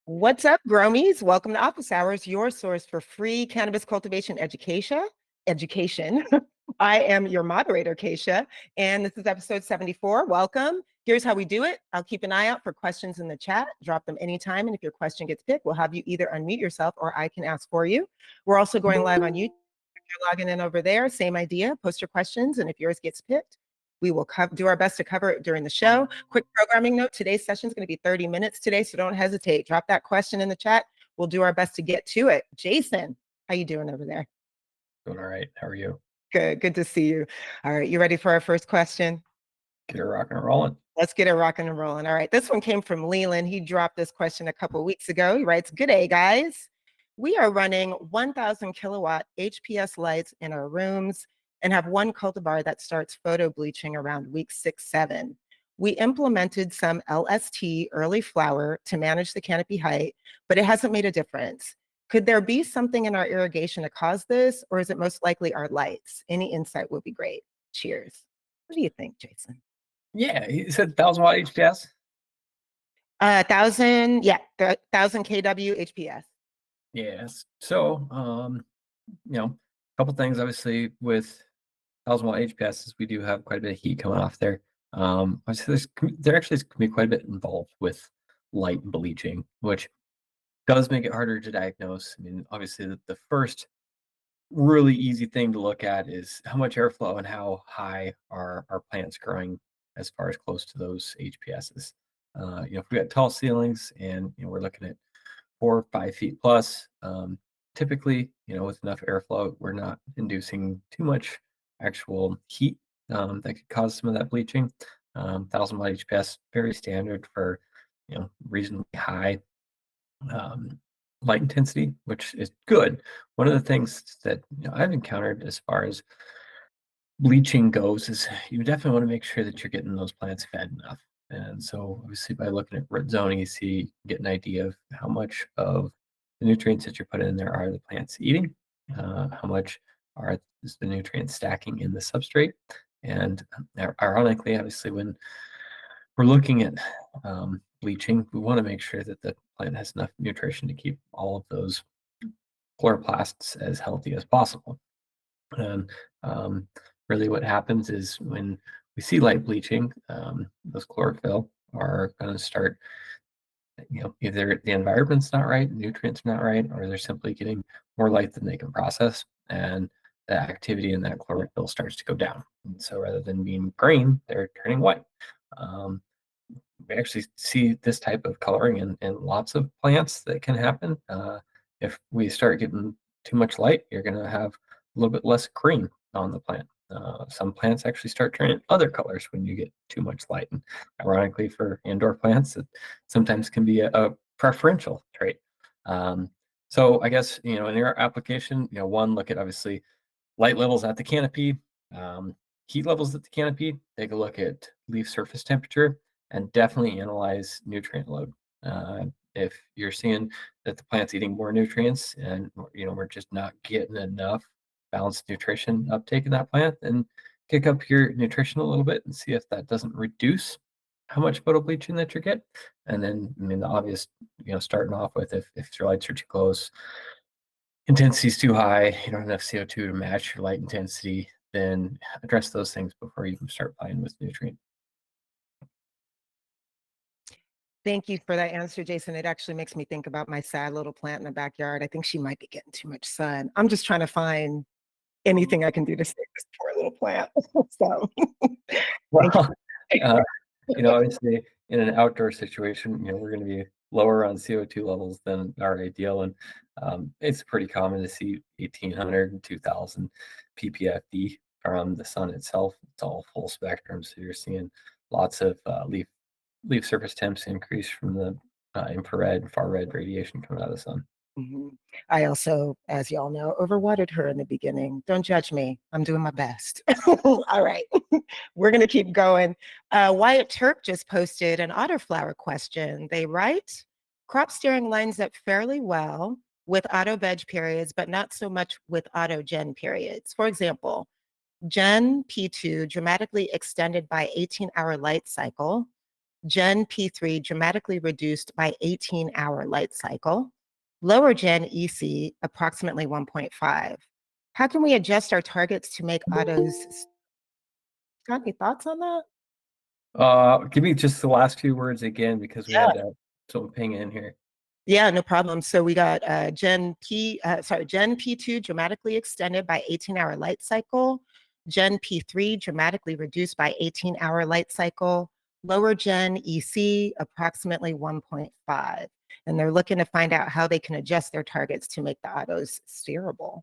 What's up, Gromies? Welcome to Office Hours, your source for free cannabis cultivation education. I am your moderator, Kaisha, and this is episode 74. Welcome. Here's how we do it. I'll keep an eye out for questions in the chat. Drop them anytime, and if your question gets picked, we'll have you either unmute yourself or I can ask for you. We're also going live on YouTube. If you're logging in over there, same idea. Post your questions, and if yours gets picked, we will do our best to cover it during the show. Quick programming note, today's session is going to be 30 minutes today, so don't hesitate. Drop that question in the chat. We'll do our best to get to it. Jason, how you doing over there? Doing all right. How are you? Good to see you. All right, you ready for our first question? Get it rocking and rolling. Let's get it rocking and rolling. All right, this one came from Leland. He dropped this question a couple of weeks ago. He writes, "Good day, guys. We are running 1,000 kilowatt HPS lights in our rooms and have one cultivar that starts photo bleaching around week 6-7. We implemented some LST early flower to manage the canopy height, but it hasn't made a difference. Could there be something in our irrigation to cause this, or is it most likely our lights? Any insight would be great. Cheers." What do you think, Jason? Yeah, he said 1,000-watt HPS. 1,000 kW HPS. Yes. So, a couple things. Obviously, with 1,000-watt HPS, we do have quite a bit of heat coming off there. Obviously, there actually can be quite a bit involved with light bleaching, which does make it harder to diagnose. I mean, obviously, the first really easy thing to look at is how much airflow and how high are our plants growing as far as close to those HPSs. If we got tall ceilings and we're looking at 4 or 5 feet plus, typically, with enough airflow, we're not inducing too much actual heat that could cause some of that bleaching. 1,000-watt HPS, very standard for reasonably high light intensity, which is good. One of the things that I've encountered as far as bleaching goes is you definitely want to make sure that you're getting those plants fed enough. And so obviously by looking at root zoning, you get an idea of how much of the nutrients that you're putting in there are the plants eating, how much is the nutrients stacking in the substrate. And ironically, obviously, when we're looking at bleaching, we want to make sure that the plant has enough nutrition to keep all of those chloroplasts as healthy as possible. And really what happens is when we see light bleaching, those chlorophyll are going to start, either the environment's not right, nutrients not right, or they're simply getting more light than they can process. And the activity in that chlorophyll starts to go down. And so rather than being green, they're turning white. We actually see this type of coloring in lots of plants that can happen. If we start getting too much light, you're going to have a little bit less green on the plant. Some plants actually start turning other colors when you get too much light. And ironically, for indoor plants, it sometimes can be a preferential trait. So I guess, in your application, one, look at obviously light levels at the canopy, heat levels at the canopy, take a look at leaf surface temperature, and definitely analyze nutrient load. If you're seeing that the plant's eating more nutrients and we're just not getting enough balanced nutrition uptake in that plant, then kick up your nutrition a little bit and see if that doesn't reduce how much photo bleaching that you're getting. And then, the obvious, starting off with if your lights are too close, intensity is too high, you don't have enough CO2 to match your light intensity, then address those things before you even start playing with nutrient. Thank you for that answer, Jason. It actually makes me think about my sad little plant in the backyard. I think she might be getting too much sun. I'm just trying to find anything I can do to save this poor little plant. So, well, obviously in an outdoor situation, we're going to be lower on CO2 levels than our ideal. And it's pretty common to see 1,800 and 2,000 ppfd from the sun itself. It's all full spectrum. So you're seeing lots of leaf surface temps increase from the infrared and far red radiation coming out of the sun. Mm-hmm. I also, as y'all know, overwatered her in the beginning. Don't judge me. I'm doing my best. All right. We're going to keep going. Wyatt Turk just posted an autoflower question. They write, crop steering lines up fairly well with auto veg periods, but not so much with auto gen periods. For example, Gen P2 dramatically extended by 18-hour light cycle. Gen P3 dramatically reduced by 18-hour light cycle. Lower Gen EC approximately 1.5. How can we adjust our targets to make autos? Got any thoughts on that? Give me just the last few words again because we Yeah. had someone ping in here. Yeah, no problem. So we got Gen P2 dramatically extended by 18-hour light cycle. Gen P3 dramatically reduced by 18-hour light cycle. Lower Gen EC approximately 1.5. And they're looking to find out how they can adjust their targets to make the autos steerable.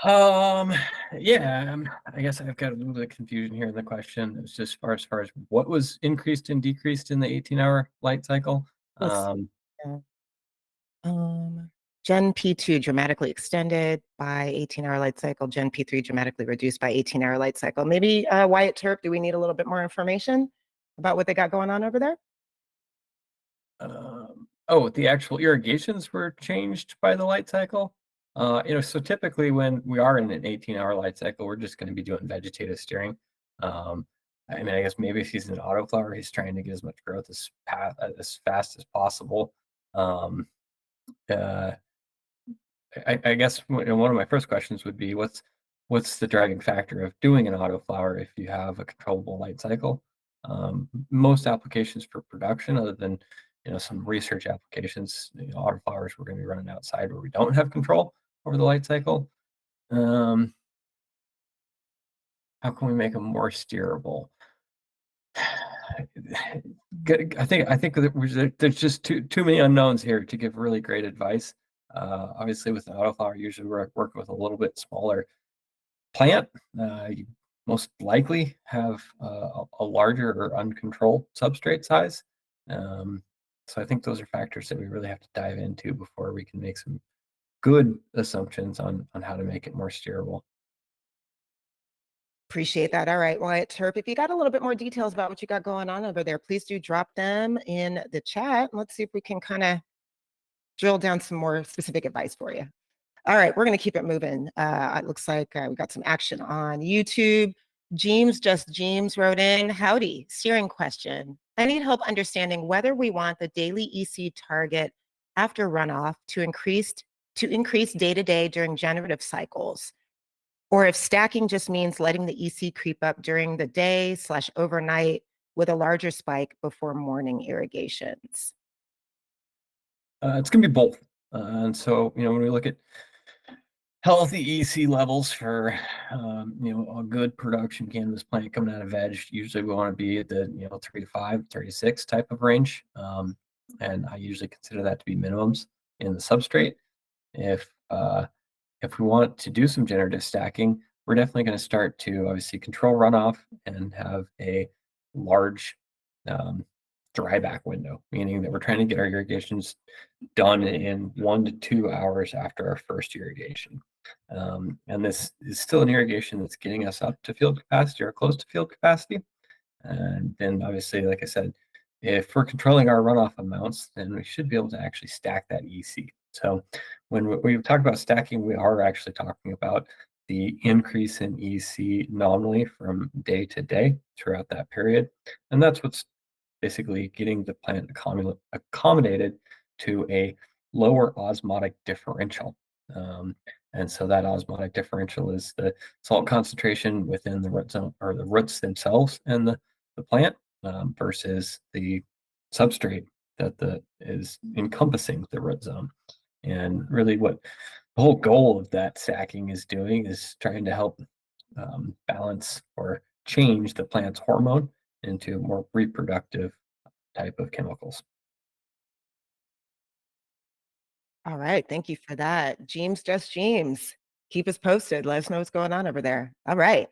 Um, yeah, I guess I've got a little bit of confusion here in the question. It's just as far as what was increased and decreased in the 18-hour light cycle. Let's Um, see. Gen P2 dramatically extended by 18-hour light cycle. Gen P3 dramatically reduced by 18-hour light cycle. Maybe Wyatt Terp, do we need a little bit more information about what they got going on over there? oh, the actual irrigations were changed by the light cycle. So typically when we are in an 18-hour light cycle, we're just going to be doing vegetative steering. I mean, I guess maybe if he's an autoflower, he's trying to get as much growth as fast as possible. Um, uh, I guess one of my first questions would be what's the driving factor of doing an autoflower if you have a controllable light cycle? Most applications for production, other than some research applications, autoflowers we're going to be running outside where we don't have control over the light cycle. Um, how can we make them more steerable? I think that there's just too many unknowns here to give really great advice. Obviously, with an autoflower, usually we're working with a little bit smaller plant. You most likely have a larger or uncontrolled substrate size. Um, so I think those are factors that we really have to dive into before we can make some good assumptions on how to make it more steerable. Appreciate that. All right, Wyatt Terp, if you got a little bit more details about what you got going on over there, please do drop them in the chat. Let's see if we can kind of drill down some more specific advice for you. All right, we're going to keep it moving. It looks like we got some action on YouTube. James wrote in, howdy, steering question. I need help understanding whether we want the daily EC target after runoff to increase day to day during generative cycles, or if stacking just means letting the EC creep up during the day/overnight with a larger spike before morning irrigations. It's going to be both. And so, when we look at healthy EC levels for a good production cannabis plant coming out of veg, usually we want to be at the 3 to 5, 36 type of range. And I usually consider that to be minimums in the substrate. If we want to do some generative stacking, we're definitely going to start to obviously control runoff and have a large dry back window, meaning that we're trying to get our irrigations done in 1 to 2 hours after our first irrigation. And this is still an irrigation that's getting us up to field capacity or close to field capacity. And then obviously, like I said, if we're controlling our runoff amounts, then we should be able to actually stack that EC. So when we talk about stacking, we are actually talking about the increase in EC nominally from day to day throughout that period. And that's what's basically getting the plant accommodated to a lower osmotic differential. And so that osmotic differential is the salt concentration within the root zone or the roots themselves and the plant versus the substrate that is encompassing the root zone. And really what the whole goal of that stacking is doing is trying to help balance or change the plant's hormone into more reproductive type of chemicals. All right. Thank you for that. James. Keep us posted. Let us know what's going on over there. All right.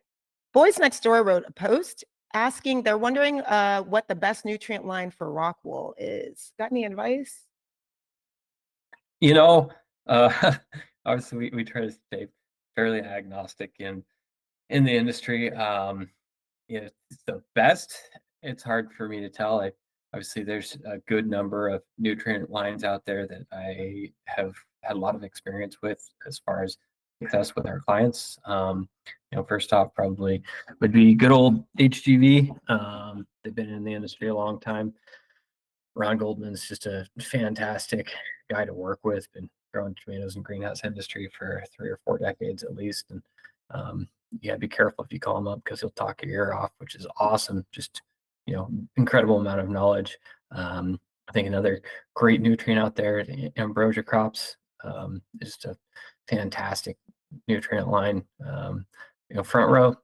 Boys Next Door wrote a post asking, they're wondering what the best nutrient line for rock wool is. Got any advice? You know, uh, obviously we try to stay fairly agnostic in the industry. It's the best. It's hard for me to tell. Obviously there's a good number of nutrient lines out there that I have had a lot of experience with as far as success with our clients. first off, probably would be good old HGV. They've been in the industry a long time. Ron Goldman's just a fantastic guy to work with. Been growing tomatoes in greenhouse industry for 3 or 4 decades at least. And yeah, be careful if you call him up because he'll talk your ear off, which is awesome. Just incredible amount of knowledge. I think another great nutrient out there, ambrosia crops, is a fantastic nutrient line. Front row,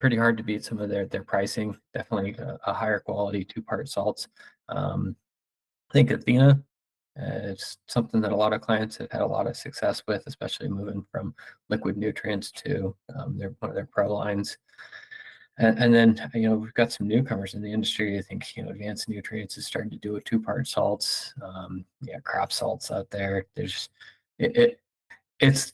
pretty hard to beat some of their pricing. Definitely a higher quality 2-part salts. I think Athena is something that a lot of clients have had a lot of success with, especially moving from liquid nutrients to one of their pro lines. And then we've got some newcomers in the industry. I think Advanced Nutrients is starting to do a 2-part salts. Crop salts out there. There's it, it's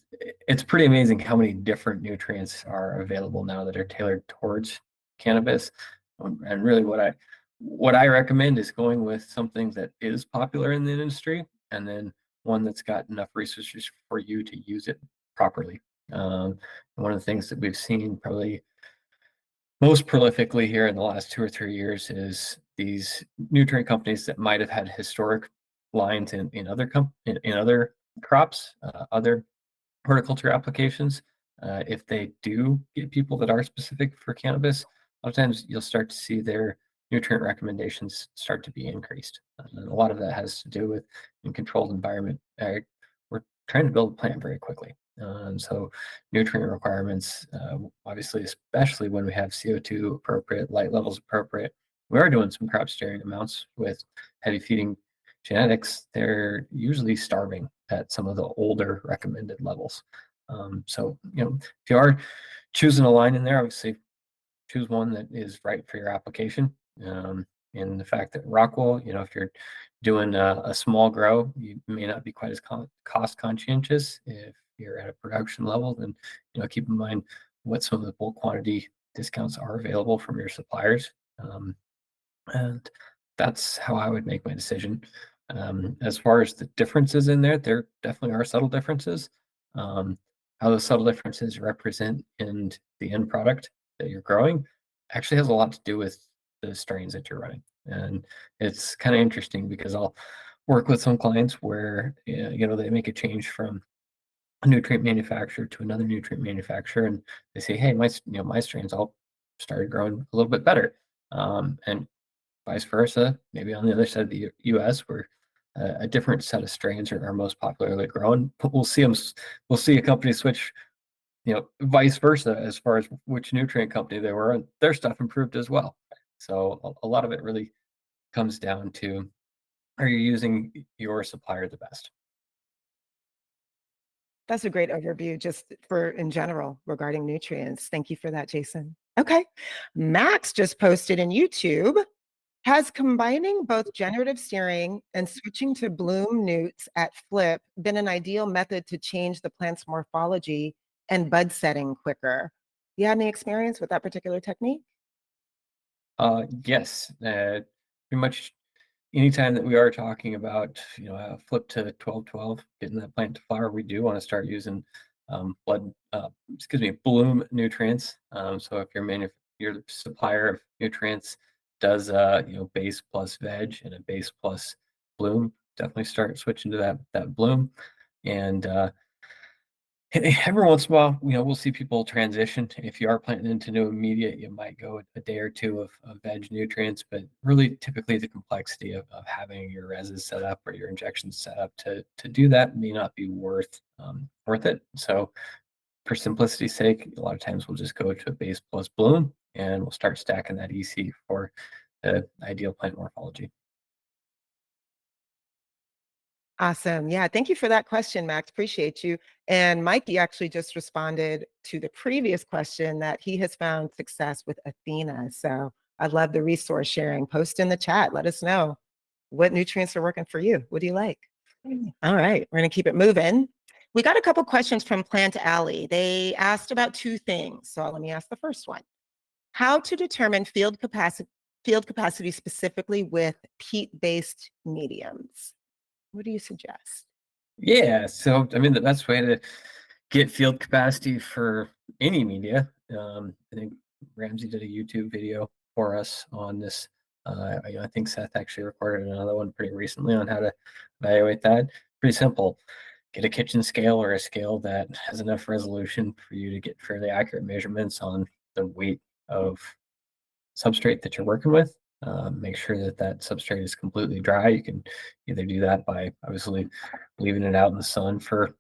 pretty amazing how many different nutrients are available now that are tailored towards cannabis. And really what I recommend is going with something that is popular in the industry, and then one that's got enough resources for you to use it properly. One of the things that we've seen probably most prolifically here in the last 2 or 3 years is these nutrient companies that might have had historic lines in other crops, other horticulture applications. If they do get people that are specific for cannabis, a lot of times you'll start to see their nutrient recommendations start to be increased. And a lot of that has to do with in controlled environment. We're trying to build a plant very quickly. And so nutrient requirements, obviously, especially when we have CO2 appropriate, light levels appropriate, we are doing some crop steering amounts with heavy feeding genetics. They're usually starving at some of the older recommended levels. So, if you are choosing a line in there, obviously choose one that is right for your application. And the fact that Rockwell, if you're doing a small grow, you may not be quite as cost conscientious. If you're at a production level, then keep in mind what some of the bulk quantity discounts are available from your suppliers. And that's how I would make my decision. As far as the differences in there definitely are subtle differences. How those subtle differences represent in the end product that you're growing actually has a lot to do with the strains that you're running. And it's kind of interesting because I'll work with some clients where they make a change from a nutrient manufacturer to another nutrient manufacturer, and they say, hey, my strains all started growing a little bit better. And vice versa, maybe on the other side of the US where a different set of strains are most popularly grown. We'll see a company switch, vice versa as far as which nutrient company they were, and their stuff improved as well. So a lot of it really comes down to, are you using your supplier the best? That's a great overview just for in general regarding nutrients. Thank you for that, Jason. Okay. Max just posted in YouTube. Has combining both generative steering and switching to bloom newts at flip been an ideal method to change the plant's morphology and bud setting quicker? You had any experience with that particular technique? Yes, pretty much anytime that we are talking about, flip to 12-12, getting that plant to flower, we do want to start using bloom nutrients. So if your supplier of nutrients does base plus veg and a base plus bloom, definitely start switching to that bloom. And every once in a while, we'll see people transition. If you are planting into new immediate, you might go a day or two of veg nutrients, but really typically the complexity of having your reses set up or your injections set up to do that may not be worth it. So for simplicity's sake, a lot of times we'll just go to a base plus bloom and we'll start stacking that EC for the ideal plant morphology. Awesome. Yeah, thank you for that question, Max. Appreciate you. And Mikey actually just responded to the previous question that he has found success with Athena. So I love the resource sharing. Post in the chat. Let us know what nutrients are working for you. What do you like? All right, we're going to keep it moving. We got a couple questions from Plant Alley. They asked about two things. So let me ask the first one. How to determine field capacity specifically with peat-based mediums? What do you suggest? Yeah, so I mean the best way to get field capacity for any media I think Ramsey did a YouTube video for us on this. I think Seth actually recorded another one pretty recently on how to evaluate that. Pretty simple. Get a kitchen scale or a scale that has enough resolution for you to get fairly accurate measurements on the weight of substrate that you're working with. Make sure that that substrate is completely dry. You can either do that by obviously leaving it out in the sun for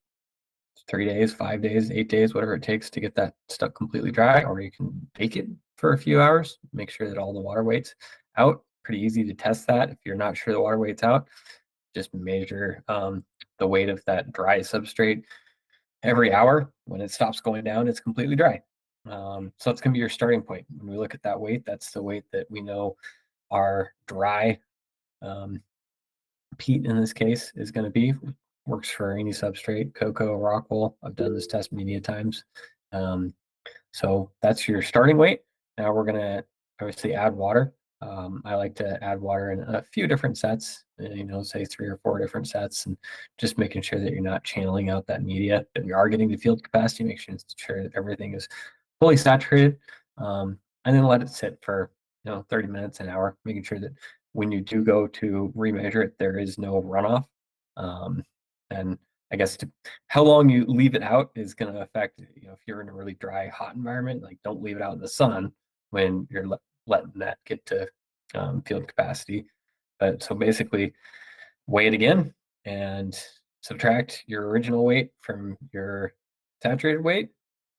3 days, 5 days, 8 days, whatever it takes to get that stuff completely dry, or you can bake it for a few hours. Make sure that all the water weight's out. Pretty easy to test that. If you're not sure the water weight's out, just measure the weight of that dry substrate every hour. When it stops going down, it's completely dry. So that's going to be your starting point. When we look at that weight, that's the weight that we know our dry peat in this case is going to be. Works for any substrate, cocoa, rock wool. I've done this test many times. So that's your starting weight. Now we're going to obviously add water. I like to add water in a few different sets, say 3 or 4 different sets, and just making sure that you're not channeling out that media, that we are getting to field capacity, make sure that everything is fully saturated, and then let it sit for 30 minutes, an hour, making sure that when you do go to remeasure it, there is no runoff. And I guess how long you leave it out is going to affect, if you're in a really dry, hot environment, like don't leave it out in the sun when you're letting that get to field capacity. But so basically weigh it again and subtract your original weight from your saturated weight.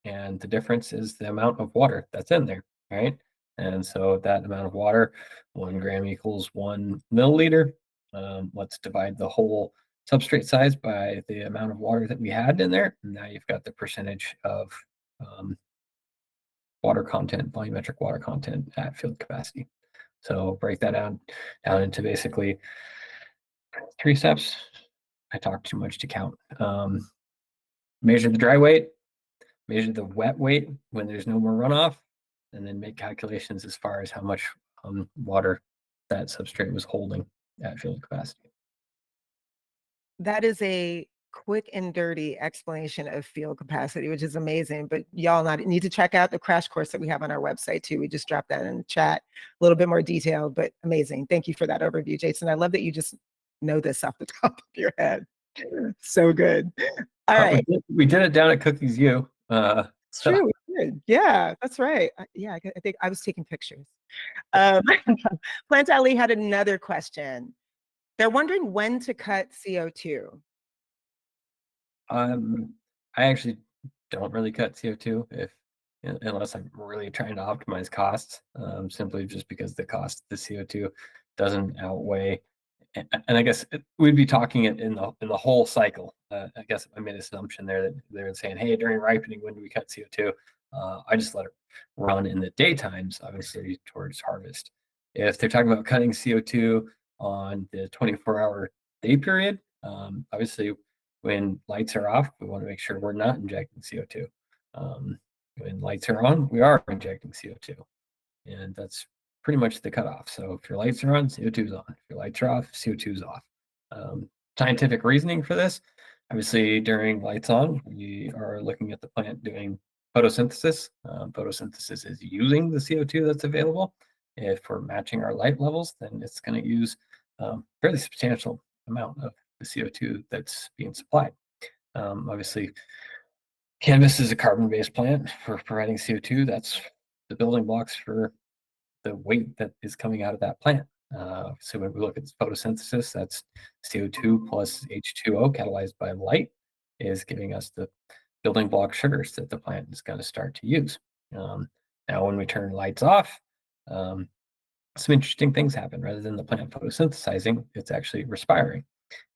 And the difference is the amount of water that's in there, right? And so that amount of water, 1 gram equals 1 milliliter. Let's divide the whole substrate size by the amount of water that we had in there. And now you've got the percentage of water content, volumetric water content at field capacity. So break that down into basically 3 steps. I talk too much to count. Measure the dry weight, measure the wet weight when there's no more runoff, and then make calculations as far as how much water that substrate was holding at field capacity. That is a quick and dirty explanation of field capacity, which is amazing. But y'all need to check out the crash course that we have on our website too. We just dropped that in the chat, a little bit more detailed, but amazing. Thank you for that overview, Jason. I love that you just know this off the top of your head. So good. All right. We did it down at Cookies U. It's true. We did. Yeah, that's right. Yeah, I think I was taking pictures. Plant Ali had another question. They're wondering when to cut CO2. I actually don't really cut CO2 unless I'm really trying to optimize costs, simply just because the cost of the CO2 doesn't outweigh. And I guess we'd be talking it in the whole cycle. I guess I made an assumption there that they're saying, hey, during ripening, when do we cut CO2? I just let it run in the daytimes, obviously towards harvest. If they're talking about cutting CO2 on the 24-hour day period, obviously when lights are off, we want to make sure we're not injecting CO2. When lights are on, we are injecting CO2. And that's pretty much the cutoff. So if your lights are on, CO2 is on. If your lights are off, CO2 is off. Scientific reasoning for this, obviously during lights on, we are looking at the plant doing photosynthesis. Photosynthesis is using the CO2 that's available. If we're matching our light levels, then it's going to use a fairly substantial amount of the CO2 that's being supplied. Obviously, cannabis is a carbon-based plant for providing CO2. That's the building blocks for the weight that is coming out of that plant. So when we look at photosynthesis, that's CO2 plus H2O catalyzed by light is giving us the building block sugars that the plant is going to start to use. Now, when we turn lights off, some interesting things happen. Rather than the plant photosynthesizing, it's actually respiring.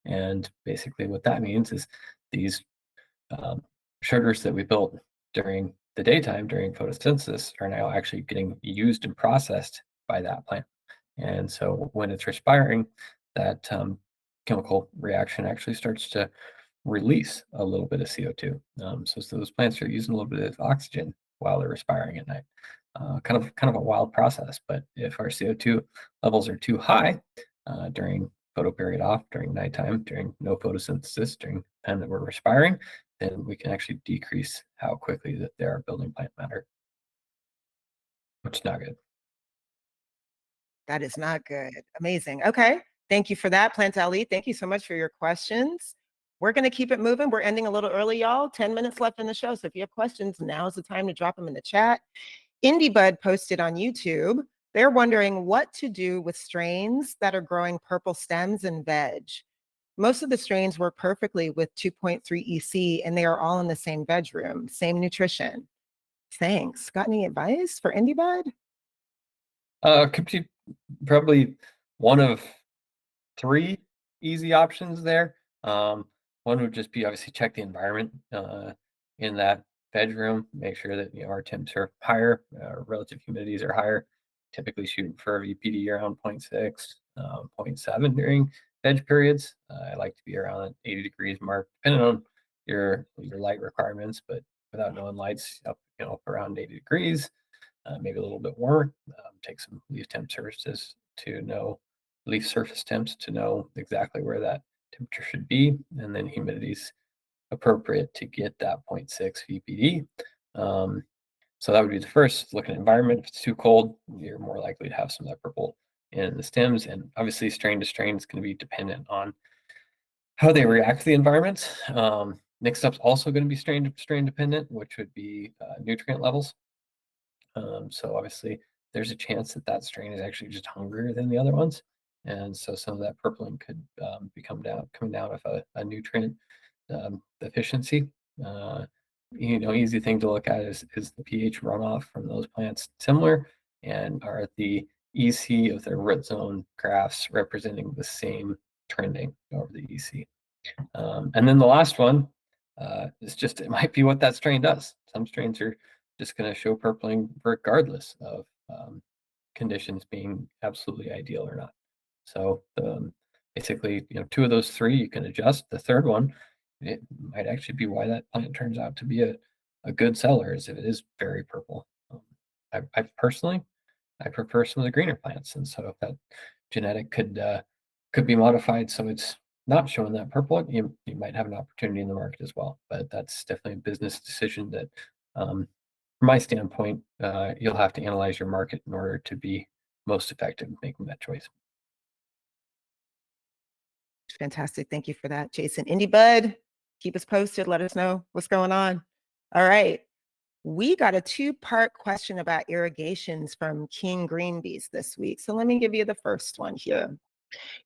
And basically what that means is these sugars that we built during the daytime during photosynthesis are now actually getting used and processed by that plant. And so when it's respiring, that chemical reaction actually starts to release a little bit of CO2. So those plants are using a little bit of oxygen while they're respiring at night. Kind of a wild process. But if our CO2 levels are too high during photo period off, during nighttime, during no photosynthesis, during the time that we're respiring, then we can actually decrease how quickly that there are building plant matter which is not good. That is not good. Amazing. Okay. Thank you for that, Plant Ali. Thank you so much for your questions. We're going to keep it moving. We're ending a little early, y'all. 10 minutes left in the show. So if you have questions, now's the time to drop them in the chat. IndieBud posted on YouTube. They're wondering what to do with strains that are growing purple stems and veg. Most of the strains work perfectly with 2.3 EC, and they are all in the same bedroom, same nutrition. Thanks. Got any advice for IndieBud? Could be probably one of three easy options there. One would just be obviously check the environment in that bedroom, make sure that our temps are higher, relative humidities are higher. Typically shooting for a VPD around 0.6, 0.7 during veg periods. I like to be around 80 degrees mark, depending on your light requirements, but without knowing lights up around 80 degrees. Maybe a little bit warmer. Take some leaf temp services to know leaf surface temps to know exactly where that temperature should be, and then humidity's appropriate to get that 0.6 VPD. So that would be the first. Look at environment. If it's too cold, you're more likely to have some of that purple in the stems, and obviously strain to strain is going to be dependent on how they react to the environment. Next up's also going to be strain dependent, which would be nutrient levels. So obviously there's a chance that that strain is actually just hungrier than the other ones. And so some of that purpling could be coming down with a nutrient deficiency. Easy thing to look at is the pH runoff from those plants similar, and are the EC of their root zone graphs representing the same trending over the EC. And then the last one is just, it might be what that strain does. Some strains are just going to show purpling regardless of conditions being absolutely ideal or not. So basically, two of those three you can adjust. The third one, it might actually be why that plant turns out to be a good seller, is if it is very purple. I personally, I prefer some of the greener plants, and so if that genetic could be modified so it's not showing that purple, you might have an opportunity in the market as well. But that's definitely a business decision that, from my standpoint, you'll have to analyze your market in order to be most effective in making that choice. Fantastic. Thank you for that, Jason. IndieBud, keep us posted. Let us know what's going on. All right. We got a two-part question about irrigations from King Greenbees this week. So let me give you the first one here.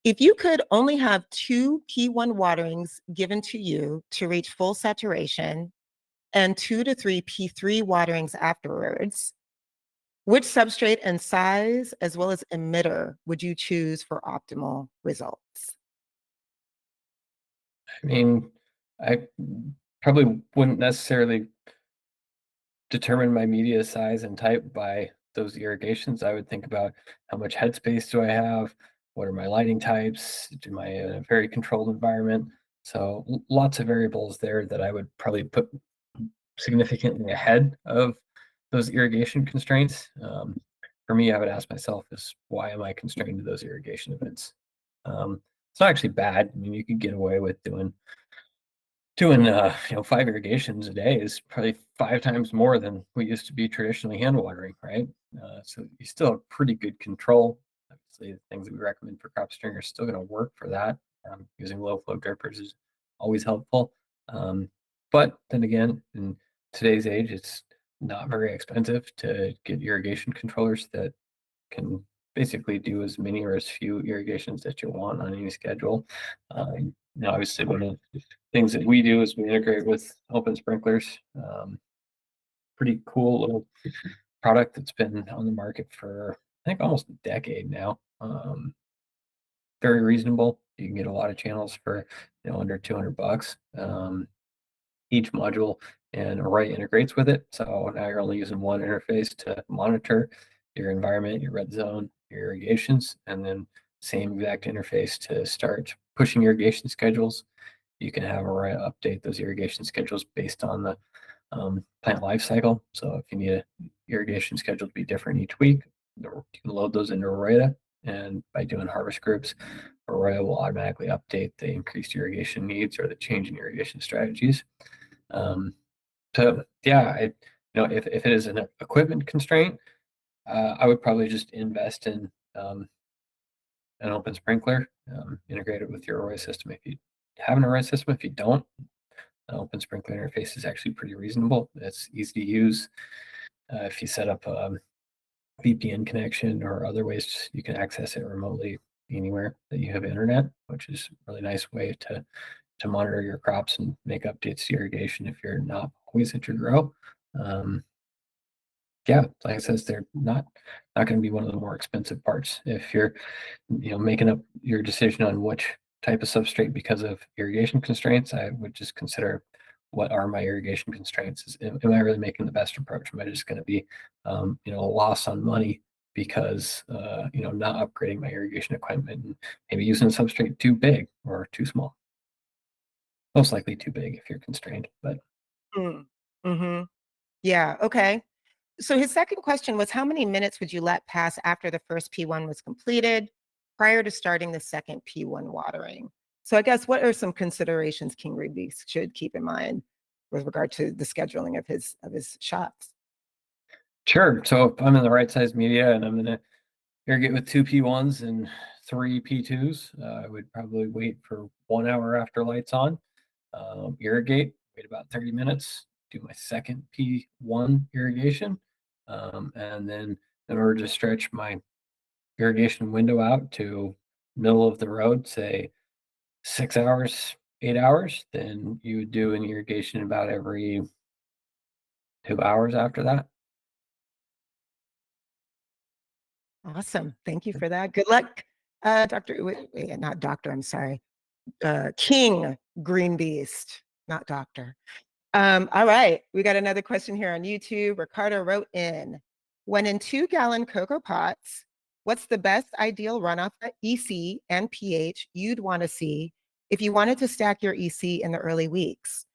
If you could only have 2 P1 waterings given to you to reach full saturation and 2 to 3 P3 waterings afterwards, which substrate and size, as well as emitter, would you choose for optimal results? I mean, I probably wouldn't necessarily determine my media size and type by those irrigations. I would think about how much headspace do I have? What are my lighting types? Am I in a very controlled environment? So lots of variables there that I would probably put significantly ahead of those irrigation constraints. For me, I would ask myself is, why am I constrained to those irrigation events? It's not actually bad. I mean, you could get away with doing 5 irrigations a day is probably 5 times more than we used to be traditionally hand watering, right? So you still have pretty good control. Obviously, the things that we recommend for crop string are still going to work for that. Using low flow drippers is always helpful. But then again, in today's age, it's not very expensive to get irrigation controllers that can basically do as many or as few irrigations that you want on any schedule. Obviously, one of the things that we do is we integrate with open sprinklers. Pretty cool little product that's been on the market for, I think, almost a decade now. Very reasonable. You can get a lot of channels for under $200. Each module and AROYA integrates with it. So now you're only using one interface to monitor your environment, your red zone, your irrigations, and then same exact interface to start pushing irrigation schedules. You can have AROYA update those irrigation schedules based on the plant life cycle. So if you need an irrigation schedule to be different each week, you can load those into AROYA, and by doing harvest groups, AROYA will automatically update the increased irrigation needs or the change in irrigation strategies. So yeah, if it is an equipment constraint, I would probably just invest in an open sprinkler, integrate it with your AROYA system. If you have an AROYA system, if you don't, an open sprinkler interface is actually pretty reasonable. It's easy to use. If you set up a VPN connection or other ways, you can access it remotely anywhere that you have internet, which is a really nice way to monitor your crops and make updates to irrigation if you're not always at your grow. Um, yeah, like I says, they're not going to be one of the more expensive parts. If you're, making up your decision on which type of substrate because of irrigation constraints, I would just consider what are my irrigation constraints. Am I really making the best approach? Am I just going to be, a loss on money because not upgrading my irrigation equipment and maybe using a substrate too big or too small? Most likely too big if you're constrained, but Mm. Mhm. Yeah, okay. So his second question was, how many minutes would you let pass after the first P1 was completed prior to starting the second P1 watering? So I guess what are some considerations King Ruby should keep in mind with regard to the scheduling of his shots? sure. So if I'm in the right size media and I'm going to irrigate with two P1s and three P2s, I would probably wait for 1 hour after lights on, irrigate, wait about 30 minutes, do my second P1 irrigation. And then in order to stretch my irrigation window out to middle of the road, say 6 hours, 8 hours, then you would do an irrigation about every 2 hours after that. Awesome. Thank you for that. Good luck, Dr. Not doctor, I'm sorry. King Green Beast, not doctor. All right, we got another question here on YouTube. Ricardo wrote in, when in 2-gallon cocoa pots, what's the best ideal runoff EC and pH you'd want to see if you wanted to stack your EC in the early weeks?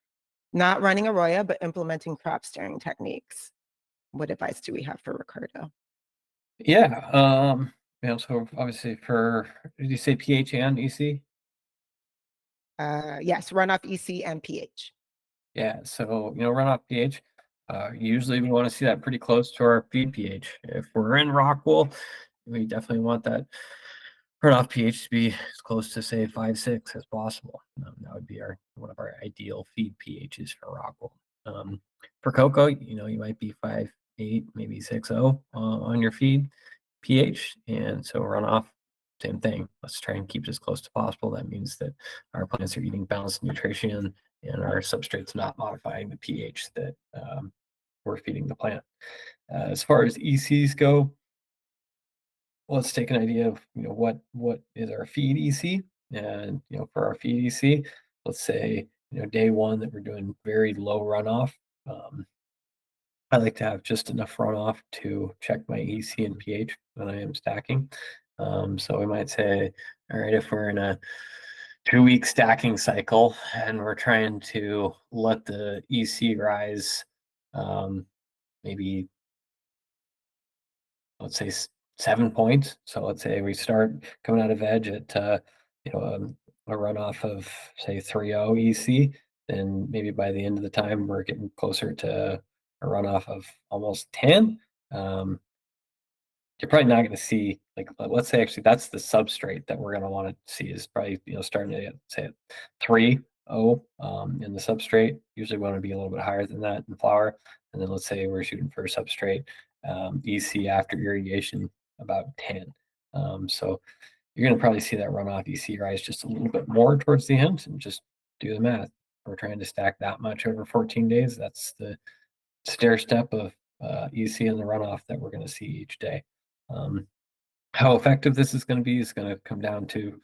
Not running AROYA, but implementing crop steering techniques. What advice do we have for Ricardo? Yeah. So obviously did you say pH and EC? Yes, runoff EC and pH. Yeah. So, runoff pH, usually we want to see that pretty close to our feed pH. If we're in rock wool, we definitely want that runoff pH to be as close to say 5.6 as possible. That would be one of our ideal feed pHs for rock wool. For cocoa, you might be 5.8, maybe 6.0 on your feed pH, and so runoff, same thing. Let's try and keep it as close as possible. That means that our plants are eating balanced nutrition and our substrate's not modifying the pH that we're feeding the plant. As far as ECs go, let's take an idea of what is our feed EC, and for our feed EC, let's say day one that we're doing very low runoff. Um, I like to have just enough runoff to check my EC and pH when I am stacking. So we might say, all right, if we're in a 2-week stacking cycle and we're trying to let the EC rise, maybe let's say 7 points. So let's say we start coming out of edge at a runoff of say 3.0 EC, then maybe by the end of the time we're getting closer to a runoff of almost 10. Um, you're probably not going to see, like, let's say actually that's the substrate that we're going to want to see is probably starting at say 3.0 in the substrate. Usually we want to be a little bit higher than that in flour, and then let's say we're shooting for a substrate EC after irrigation about 10. So you're going to probably see that runoff EC rise just a little bit more towards the end, and just do the math. We're trying to stack that much over 14 days. That's the stair step of EC and the runoff that we're going to see each day. Um, how effective this is going to be is going to come down to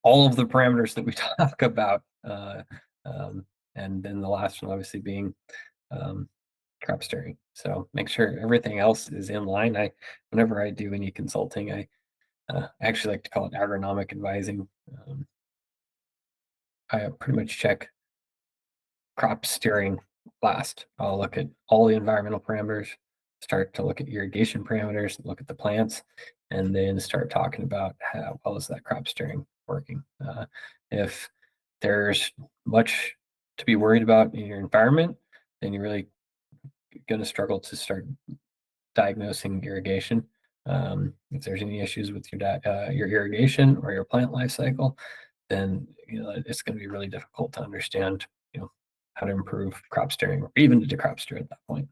all of the parameters that we talk about. And then the last one obviously being crop steering. So make sure everything else is in line. Whenever I do any consulting, I actually like to call it agronomic advising. I pretty much check crop steering last. I'll look at all the environmental parameters, start to look at irrigation parameters, look at the plants, and then start talking about how well is that crop steering working. If there's much to be worried about in your environment, then you're really going to struggle to start diagnosing irrigation. If there's any issues with your irrigation or your plant life cycle, then it's going to be really difficult to understand how to improve crop steering or even to do crop steer at that point.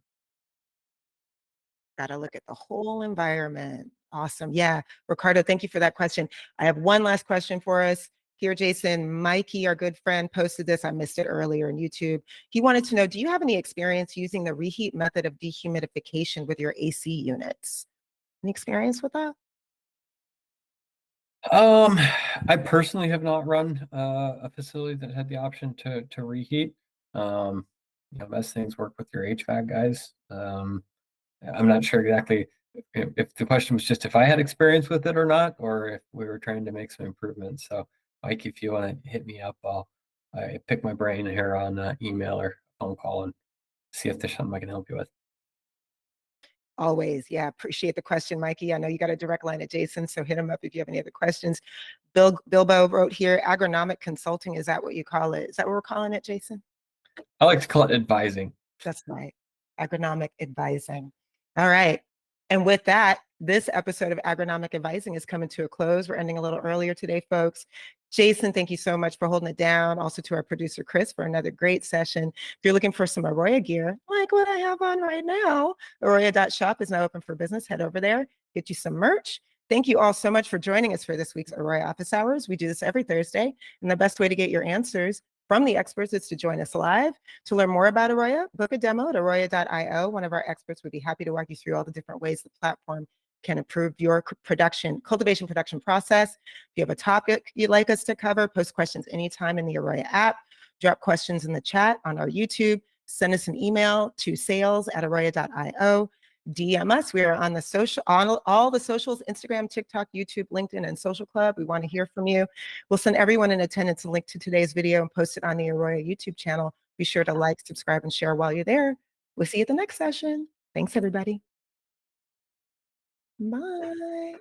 Got to look at the whole environment. Awesome. Yeah. Ricardo, thank you for that question. I have one last question for us here, Jason. Mikey, our good friend, posted this. I missed it earlier on YouTube. He wanted to know, do you have any experience using the reheat method of dehumidification with your AC units? Any experience with that? I personally have not run a facility that had the option to reheat. Best things work with your HVAC guys. I'm not sure exactly if the question was just if I had experience with it or not, or if we were trying to make some improvements. So, Mike, if you want to hit me up, I pick my brain here on email or phone call and see if there's something I can help you with. Always. Yeah. Appreciate the question, Mikey. I know you got a direct line to Jason, so hit him up if you have any other questions. Bilbo wrote here, agronomic consulting. Is that what you call it? Is that what we're calling it, Jason? I like to call it advising. That's right. Agronomic advising. All right. And with that, this episode of Agronomic Advising is coming to a close. We're ending a little earlier today, folks. Jason, thank you so much for holding it down. Also to our producer, Chris, for another great session. If you're looking for some AROYA gear, like what I have on right now, AROYA.shop is now open for business. Head over there, get you some merch. Thank you all so much for joining us for this week's AROYA Office Hours. We do this every Thursday, and the best way to get your answers from the experts is to join us live. To learn more about AROYA, book a demo at AROYA.io. One of our experts would be happy to walk you through all the different ways the platform can improve your cultivation production process. If you have a topic you'd like us to cover, post questions anytime in the AROYA app. Drop questions in the chat on our YouTube. Send us an email to sales@AROYA.io. DM us. We are on all the socials: Instagram, TikTok, YouTube, LinkedIn, and Social Club. We want to hear from you. We'll send everyone in attendance a link to today's video and post it on the AROYA YouTube channel. Be sure to like, subscribe, and share while you're there. We'll see you at the next session. Thanks, everybody. Bye.